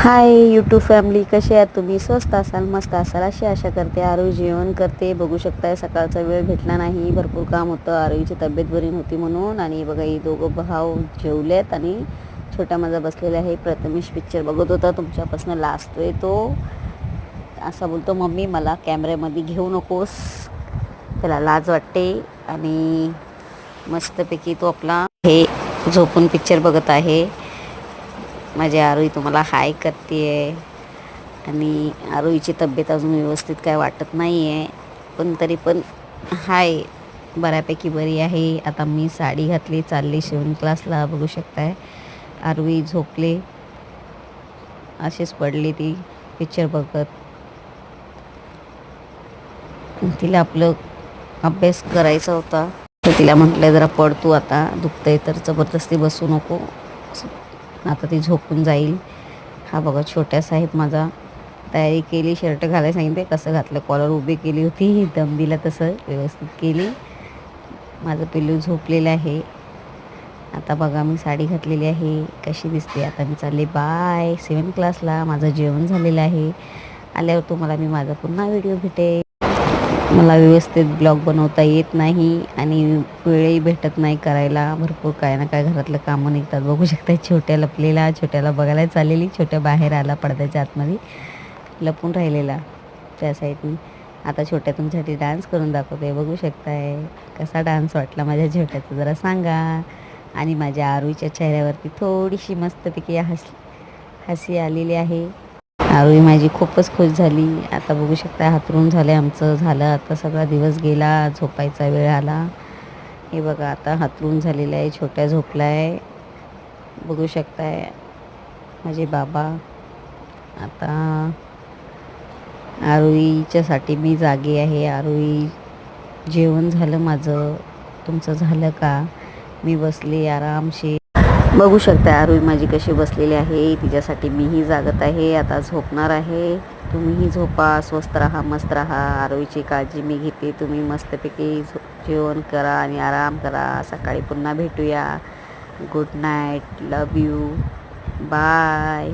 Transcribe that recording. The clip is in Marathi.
हाय यूट्यूब फॅमिली, कसे आहात तुम्ही? स्वस्त असाल, मस्त असाल अशी आशा करते. आरोही जेवण करते. बघू शकताय सकाळचा वेळ भेटला नाही, भरपूर काम होतं. आरोहीची तब्येत बरी नव्हती म्हणून. आणि बघा ही दोघं भाऊ जेवलेत आणि छोटा माझा बसलेला आहे. प्रथमेश पिक्चर बघत होता. तुमच्यापासून लाजतोय तो, असा बोलतो मम्मी मला कॅमेऱ्यामध्ये घेऊ नकोस, त्याला लाज वाटते. आणि मस्तपैकी तो आपला हे झोपून पिक्चर बघत आहे. माझी आरोही तुम्हाला हाय करते आहे. आणि आरोहीची तब्येत अजून व्यवस्थित काय वाटत नाही आहे, पण तरी पण हाय, बऱ्यापैकी बरी आहे. आता मी साडी घातली, चालली शिवण क्लासला. बघू शकताय आरोही झोपले, अशीच पडली ती पिक्चर बघत. तिला आपलं अभ्यास करायचा होता, तर तिला म्हटलं जरा पड तू, आता दुखतंय तर जबरदस्ती बसू नको, आता ती झोपून जाईल. हा बघा छोट्या साहेब माझा तयारी केली, शर्ट घालायला सांगितले, कसं घातलं, कॉलर उभी केली होती, दम दिला तसं व्यवस्थित केली. माझं पिल्लू झोपलेलं आहे. आता बघा मी साडी घातलेली आहे, कशी दिसते. आता मी चालले बाय शिवण क्लासला. माझं जेवण झालेलं आहे. आल्यावर तुम्हाला मी माझा पुन्हा व्हिडिओ भेटेल. मला व्यवस्थित ब्लॉग बनवता येत नाही आणि वेळही भेटत नाही करायला. भरपूर काय ना काय घरातलं कामं निघतात. बघू शकता छोट्या लपलेला, छोट्याला बघायला चाललेली. छोट्या बाहेर आला पडद्याच्या आतमध्ये लपून राहिलेला त्या साईडनी. आता छोट्या तुमच्यासाठी डान्स करून दाखवते. बघू शकताय कसा डान्स वाटला माझ्या छोट्याचा, जरा सांगा. आणि माझ्या आरोहीच्या चेहऱ्यावरती थोडीशी मस्तपैकी हसी आलेली आहे. आरोही माझी खूपच खुश झाली. आता बघू शकता हातरून झालं आमचं, झालं आता सगळा दिवस गेला, झोपायचा वेळ आला. हे बघा आता हातरून झालेलं आहे, छोट्या झोपला आहे. बघू शकताय माझे बाबा. आता आरोहीच्यासाठी मी जागे आहे. आरोही जेवण झालं माझं, तुमचं झालं का? मी बसले आरामशी. बघू शकता आरोही माझी कशी बसलेली आहे, तिच्यासाठी मीही जागत आहे. आता झोपणार आहे. तुम्हीही झोपा, स्वस्त राहा, मस्त राहा. आरोहीची काळजी मी घेते. तुम्ही मस्तपैकी जेवण करा आणि आराम करा. सकाळी पुन्हा भेटूया. Good night, love you, bye.